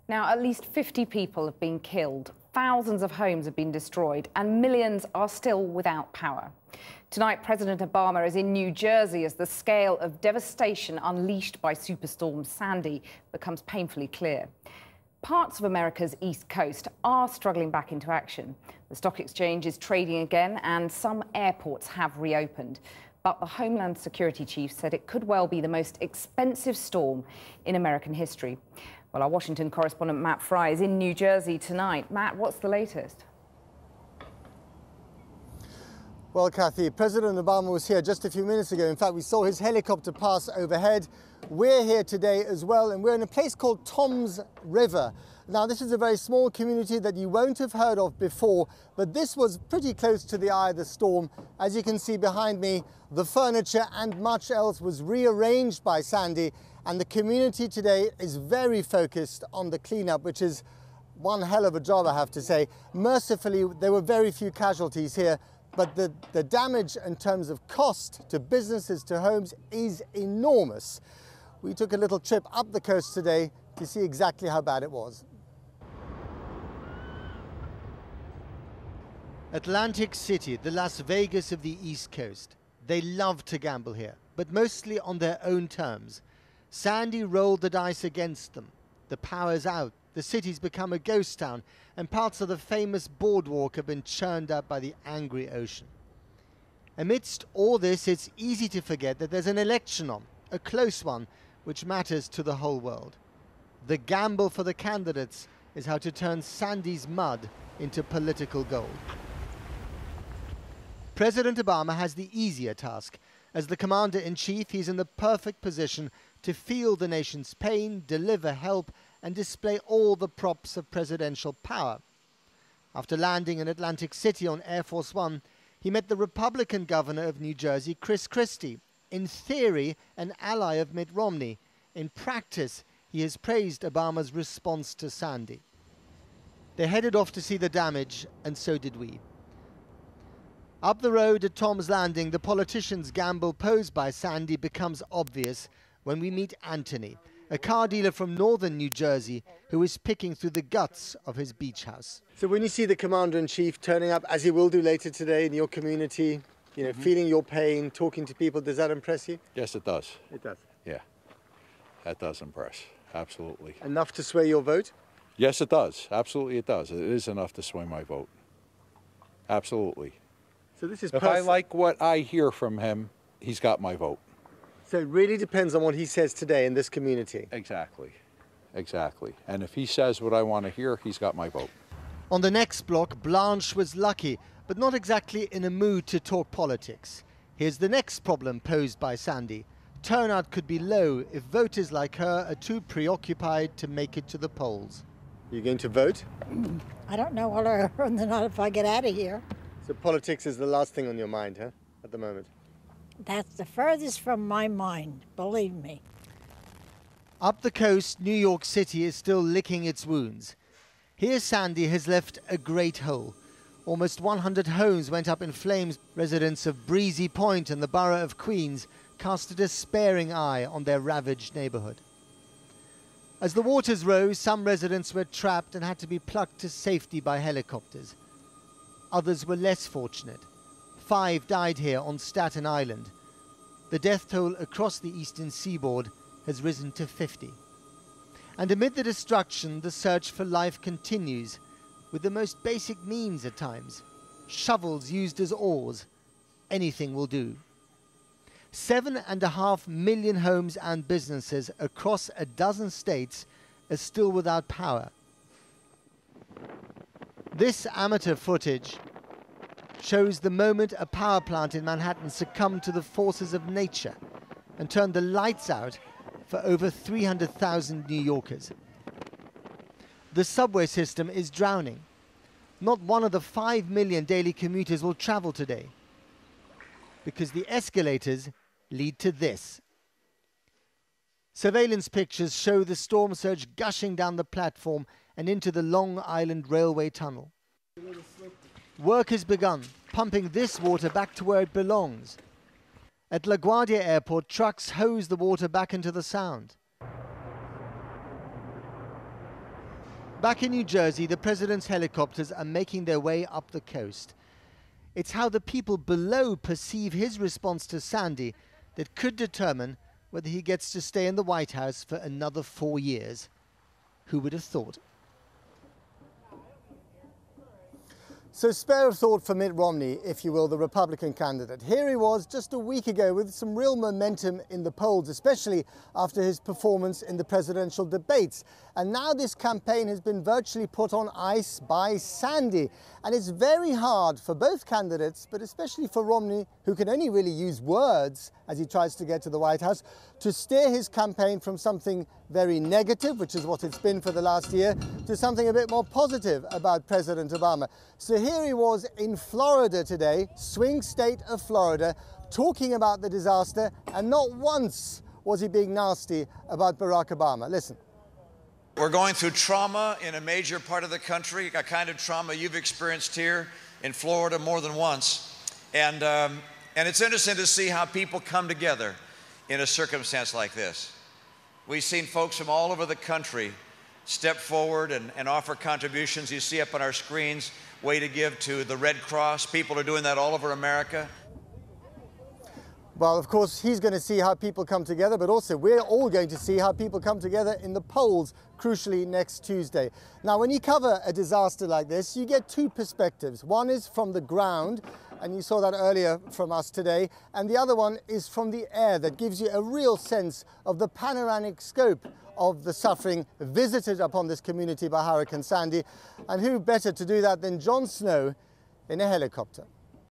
Now, at least 50 people have been killed, thousands of homes have been destroyed, and millions are still without power. Tonight, President Obama is in New Jersey as the scale of devastation unleashed by Superstorm Sandy becomes painfully clear. Parts of America's East Coast are struggling back into action. The stock exchange is trading again, and some airports have reopened. But the Homeland Security Chief said it could well be the most expensive storm in American history. Well, our Washington correspondent Matt Fry is in New Jersey tonight. Matt, what's the latest? Well, Kathy, President Obama was here just a few minutes ago. In fact, we saw his helicopter pass overhead. We're here today as well, and we're in a place called Toms River. Now, this is a very small community that you won't have heard of before, but this was pretty close to the eye of the storm. As you can see behind me, the furniture and much else was rearranged by Sandy, and the community today is very focused on the cleanup, which is one hell of a job, I have to say. Mercifully, there were very few casualties here, but the damage in terms of cost to businesses, to homes, is enormous. We took a little trip up the coast today to see exactly how bad it was. Atlantic City, the Las Vegas of the East Coast. They love to gamble here, but mostly on their own terms. Sandy rolled the dice against them. The power's out, the city's become a ghost town, and parts of the famous boardwalk have been churned up by the angry ocean. Amidst all this, it's easy to forget that there's an election on, a close one, which matters to the whole world. The gamble for the candidates is how to turn Sandy's mud into political gold. President Obama has the easier task. As the commander-in-chief, he's in the perfect position to feel the nation's pain, deliver help, and display all the props of presidential power. After landing in Atlantic City on Air Force One, he met the Republican governor of New Jersey, Chris Christie, in theory an ally of Mitt Romney. In practice, he has praised Obama's response to Sandy. They headed off to see the damage, and so did we. Up the road at Tom's Landing, the politician's gamble posed by Sandy becomes obvious when we meet Anthony, a car dealer from northern New Jersey who is picking through the guts of his beach house. So when you see the commander-in-chief turning up, as he will do later today in your community, feeling your pain, talking to people, does that impress you? Yes, it does. It does? Yeah, that does impress, absolutely. Enough to sway your vote? Yes, it does. Absolutely it does. It is enough to sway my vote. Absolutely. So this is if I like what I hear from him, he's got my vote. So it really depends on what he says today in this community. Exactly. Exactly. And if he says what I want to hear, he's got my vote. On the next block, Blanche was lucky, but not exactly in a mood to talk politics. Here's the next problem posed by Sandy. Turnout could be low if voters like her are too preoccupied to make it to the polls. Are you going to vote? I don't know whether or not if I get out of here. So politics is the last thing on your mind, huh, at the moment? That's the furthest from my mind, believe me. Up the coast, New York City is still licking its wounds. Here Sandy has left a great hole. Almost 100 homes went up in flames. Residents of Breezy Point in the borough of Queens cast a despairing eye on their ravaged neighborhood. As the waters rose, some residents were trapped and had to be plucked to safety by helicopters. Others were less fortunate. 5 died here on Staten Island. The death toll across the eastern seaboard has risen to 50. And amid the destruction, the search for life continues, with the most basic means at times. Shovels used as oars. Anything will do. 7.5 million homes and businesses across a dozen states are still without power. This amateur footage shows the moment a power plant in Manhattan succumbed to the forces of nature and turned the lights out for over 300,000 New Yorkers. The subway system is drowning. Not one of the 5 million daily commuters will travel today because the escalators lead to this. Surveillance pictures show the storm surge gushing down the platform and into the Long Island Railway tunnel. Work has begun, pumping this water back to where it belongs. At LaGuardia Airport, trucks hose the water back into the Sound. Back in New Jersey, the president's helicopters are making their way up the coast. It's how the people below perceive his response to Sandy that could determine whether he gets to stay in the White House for another 4 years. Who would have thought? So spare a thought for Mitt Romney, if you will, the Republican candidate. Here he was just a week ago with some real momentum in the polls, especially after his performance in the presidential debates. And now this campaign has been virtually put on ice by Sandy. And it's very hard for both candidates, but especially for Romney, who can only really use words as he tries to get to the White House, to steer his campaign from something very negative, which is what it's been for the last year, to something a bit more positive about President Obama. So here he was in Florida today, swing state of Florida, talking about the disaster, and not once was he being nasty about Barack Obama. Listen. We're going through trauma in a major part of the country, a kind of trauma you've experienced here in Florida more than once. And it's interesting to see how people come together in a circumstance like this. We've seen folks from all over the country step forward and offer contributions. You see up on our screens, way to give to the Red Cross. People are doing that all over America. Well, of course, he's going to see how people come together, but also we're all going to see how people come together in the polls, crucially, next Tuesday. Now, when you cover a disaster like this, you get two perspectives. One is from the ground, and you saw that earlier from us today, and the other one is from the air that gives you a real sense of the panoramic scope of the suffering visited upon this community by Hurricane Sandy. And who better to do that than Jon Snow in a helicopter?